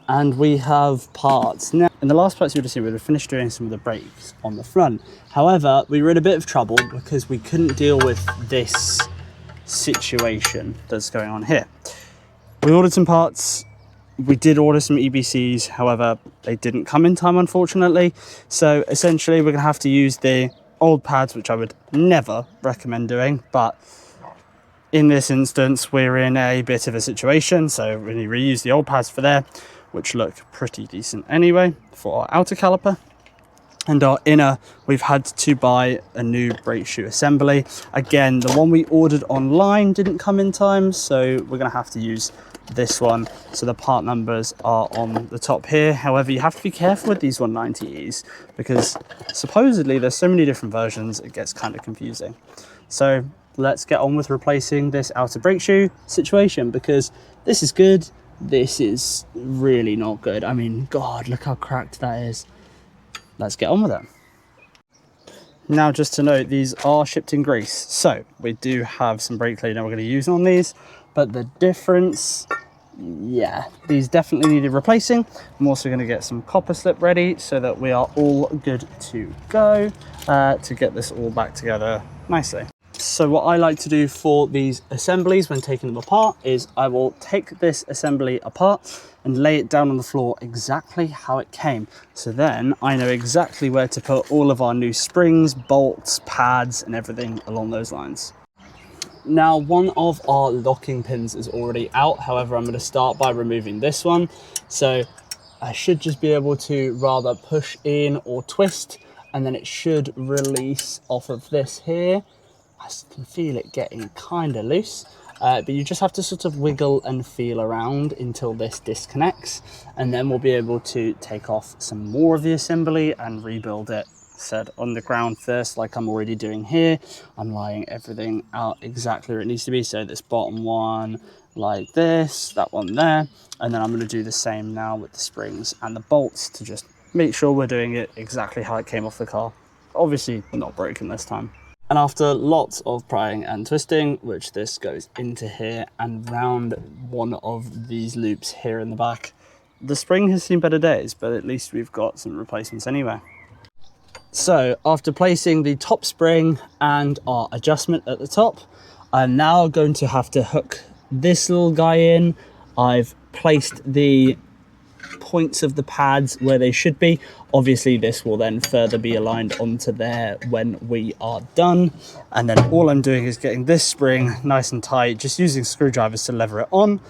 and we have parts. Now, in the last parts you would have seen, we would have finished doing some of the brakes on the front. However, we were in a bit of trouble because we couldn't deal with this situation that's going on here. We ordered some parts. We did order some EBCs, however, they didn't come in time, unfortunately. So essentially, we're gonna have to use the old pads, which I would never recommend doing, but in this instance, we're in a bit of a situation, so we reuse the old pads for there, which look pretty decent anyway, for our outer caliper. And our inner, we've had to buy a new brake shoe assembly. Again, the one we ordered online didn't come in time, so we're gonna have to use this one. So the part numbers are on the top here. However, you have to be careful with these 190Es because supposedly there's so many different versions, it gets kind of confusing. So let's get on with replacing this outer brake shoe situation, because this is good, this is really not good. I mean, God, look how cracked that is. Let's get on with it. Now, just to note, these are shipped in Greece, so we do have some brake cleaner we're going to use on these, but the difference, yeah, these definitely needed replacing. I'm also going to get some copper slip ready so that we are all good to go to get this all back together nicely. So what I like to do for these assemblies when taking them apart is I will take this assembly apart and lay it down on the floor exactly how it came. So then I know exactly where to put all of our new springs, bolts, pads, and everything along those lines. Now, one of our locking pins is already out. However, I'm going to start by removing this one. So I should just be able to rather push in or twist, and then it should release off of this here. I can feel it getting kind of loose, but you just have to sort of wiggle and feel around until this disconnects, and then we'll be able to take off some more of the assembly and rebuild it. Said on the ground first, like I'm already doing here. I'm laying everything out exactly where it needs to be. So this bottom one like this, that one there, and then I'm going to do the same now with the springs and the bolts to just make sure we're doing it exactly how it came off the car. Obviously not broken this time. And after lots of prying and twisting, which this goes into here and round one of these loops here in the back, the spring has seen better days, but at least we've got some replacements anyway. So after placing the top spring and our adjustment at the top, I'm now going to have to hook this little guy in. I've placed the points of the pads where they should be. Obviously this will then further be aligned onto there when we are done, and then all I'm doing is getting this spring nice and tight, just using screwdrivers to lever it on.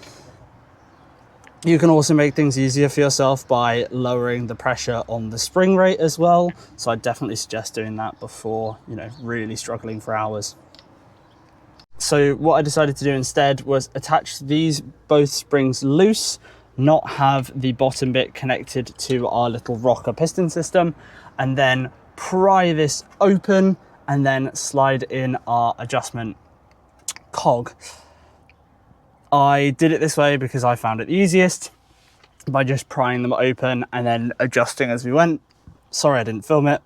You can also make things easier for yourself by lowering the pressure on the spring rate as well, so I definitely suggest doing that before, you know, really struggling for hours. So what I decided to do instead was attach these both springs loose, not have the bottom bit connected to our little rocker piston system, and then pry this open and then slide in our adjustment cog. I did it this way because I found it the easiest, by just prying them open and then adjusting as we went. Sorry I didn't film it.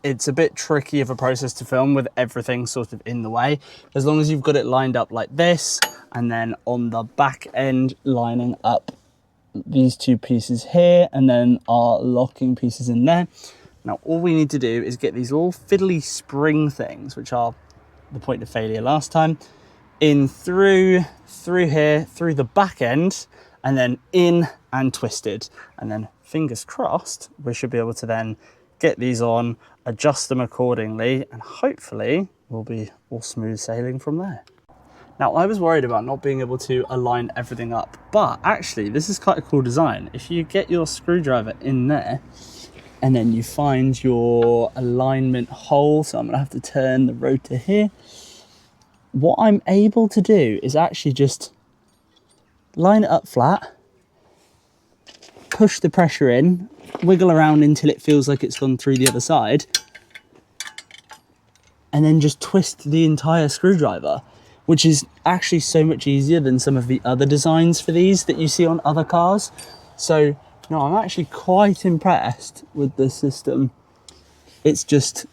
It's a bit tricky of a process to film with everything sort of in the way. As long as you've got it lined up like this, and then on the back end lining up these two pieces here, and then our locking pieces in there. Now all we need to do is get these little fiddly spring things, which are the point of failure last time, in through here, through the back end, and then in and twisted, and then fingers crossed we should be able to then get these on, adjust them accordingly, and hopefully we'll be all smooth sailing from there. Now I was worried about not being able to align everything up, but actually this is quite a cool design. If you get your screwdriver in there and then you find your alignment hole, so I'm gonna have to turn the rotor here, what I'm able to do is actually just line it up flat, push the pressure in, wiggle around until it feels like it's gone through the other side, and then just twist the entire screwdriver, which is actually so much easier than some of the other designs for these that you see on other cars. So, no, I'm actually quite impressed with this system. It's just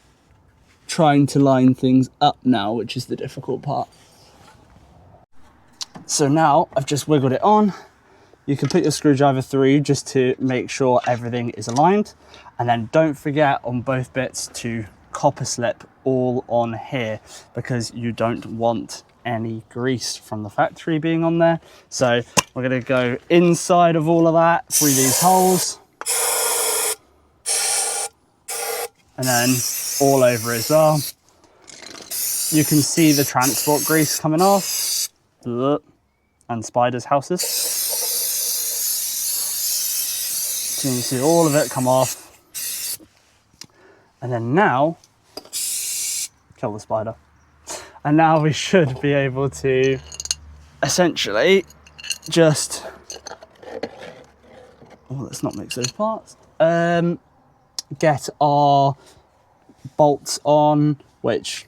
trying to line things up now, which is the difficult part. So now I've just wiggled it on, you can put your screwdriver through just to make sure everything is aligned. And then don't forget on both bits to copper slip all on here, because you don't want any grease from the factory being on there. So we're going to go inside of all of that through these holes, and then all over as well. You can see the transport grease coming off, and spiders' houses. So you can see all of it come off. And then now, kill the spider. And now we should be able to essentially just, oh, let's not mix those parts. Get our bolts on, which,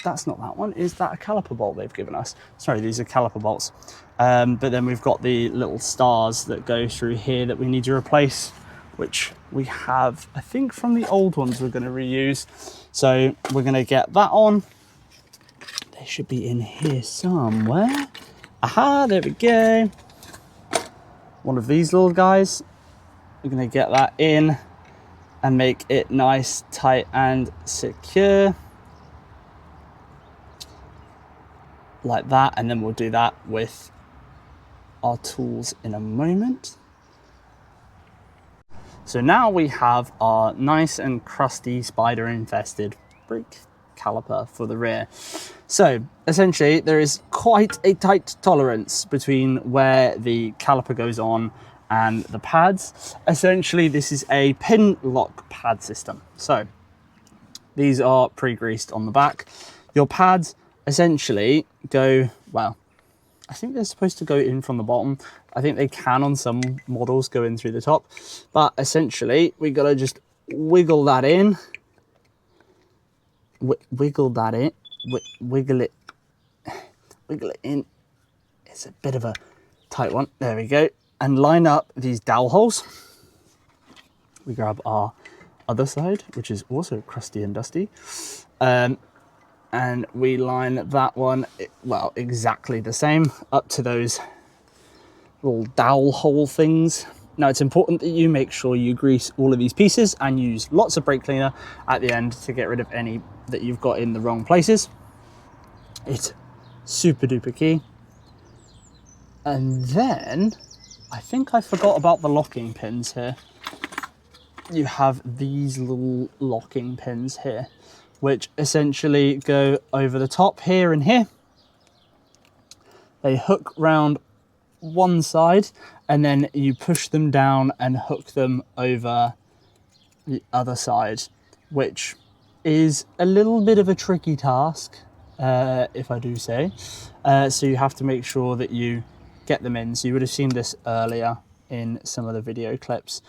that's not that one. Is that a caliper bolt they've given us? Sorry, these are caliper bolts. But then we've got the little stars that go through here that we need to replace, which we have, I think, from the old ones we're going to reuse. So we're going to get that on. They should be in here somewhere. Aha, there we go. One of these little guys. We're going to get that in and make it nice, tight and secure. Like that, and then we'll do that with our tools in a moment. So now we have our nice and crusty spider infested brake caliper for the rear. So essentially there is quite a tight tolerance between where the caliper goes on and the pads. Essentially this is a pin lock pad system. So these are pre-greased on the back. Your pads essentially go, well, I think they're supposed to go in from the bottom. I think they can on some models go in through the top, but essentially we gotta just wiggle that in, wiggle that in, wiggle it in. It's a bit of a tight one. There we go. And line up these dowel holes. We grab our other side, which is also crusty and dusty. And we line that one, well, exactly the same up to those little dowel hole things. Now it's important that you make sure you grease all of these pieces and use lots of brake cleaner at the end to get rid of any that you've got in the wrong places. It's super duper key. And then I think I forgot about the locking pins here. You have these little locking pins here, which essentially go over the top here and here. They hook round one side and then you push them down and hook them over the other side, which is a little bit of a tricky task, if I do say. So you have to make sure that you get them in. So you would have seen this earlier in some of the video clips.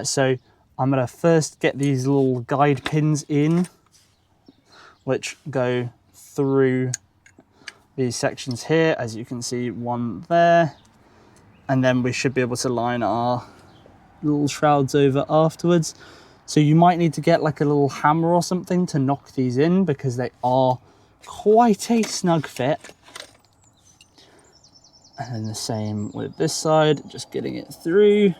So I'm gonna first get these little guide pins in, which go through these sections here. As you can see, one there. And then we should be able to line our little shrouds over afterwards. So you might need to get like a little hammer or something to knock these in, because they are quite a snug fit. And then the same with this side, just getting it through,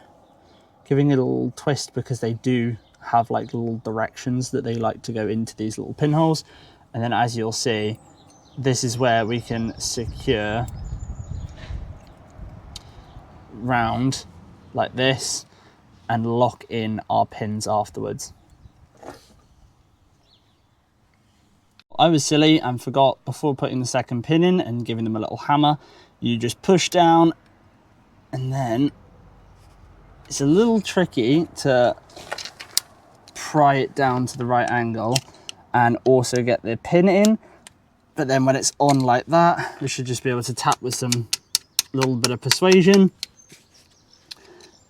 giving it a little twist, because they do have like little directions that they like to go into these little pinholes. And then as you'll see, this is where we can secure round like this and lock in our pins afterwards. I was silly and forgot, before putting the second pin in and giving them a little hammer, you just push down, and then it's a little tricky to pry it down to the right angle and also get the pin in. But then when it's on like that, we should just be able to tap with some little bit of persuasion.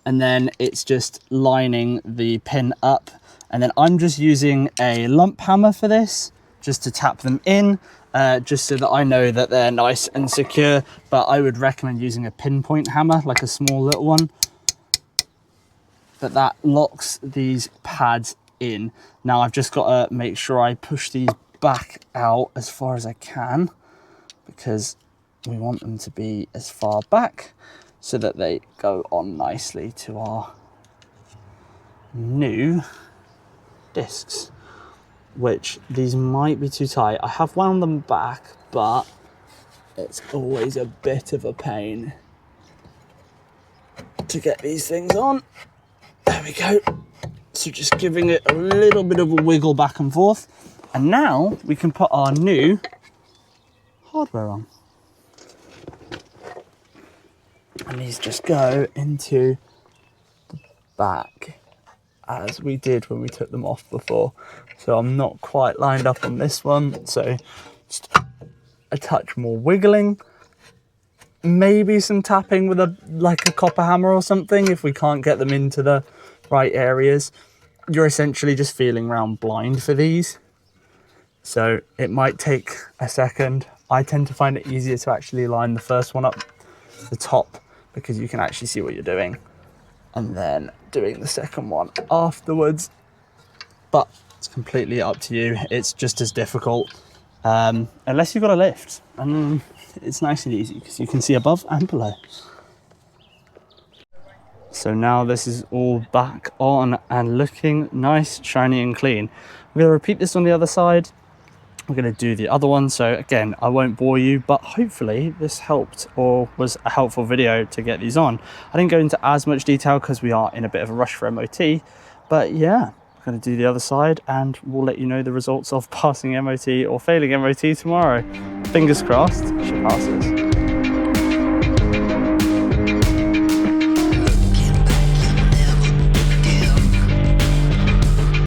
And then it's just lining the pin up. And then I'm just using a lump hammer for this, just to tap them in, just so that I know that they're nice and secure. But I would recommend using a pinpoint hammer, like a small little one. But that locks these pads in. Now I've just got to make sure I push these back out as far as I can, because we want them to be as far back so that they go on nicely to our new discs, which these might be too tight. I have wound them back, but it's always a bit of a pain to get these things on. There we go. So just giving it a little bit of a wiggle back and forth. And now we can put our new hardware on. And these just go into the back as we did when we took them off before. So I'm not quite lined up on this one. So just a touch more wiggling. Maybe some tapping with a copper hammer or something if we can't get them into the right areas. You're essentially just feeling around blind for these. So it might take a second. I tend to find it easier to actually line the first one up the top because you can actually see what you're doing, and then doing the second one afterwards. But it's completely up to you. It's just as difficult unless you've got a lift, and it's nice and easy because you can see above and below. So now this is all back on and looking nice, shiny and clean. We're going to repeat this on the other side. We're going to do the other one. So again, I won't bore you, but hopefully this helped or was a helpful video to get these on. I didn't go into as much detail because we are in a bit of a rush for MOT, but yeah, we're going to do the other side and we'll let you know the results of passing MOT or failing MOT tomorrow. Fingers crossed, she passes.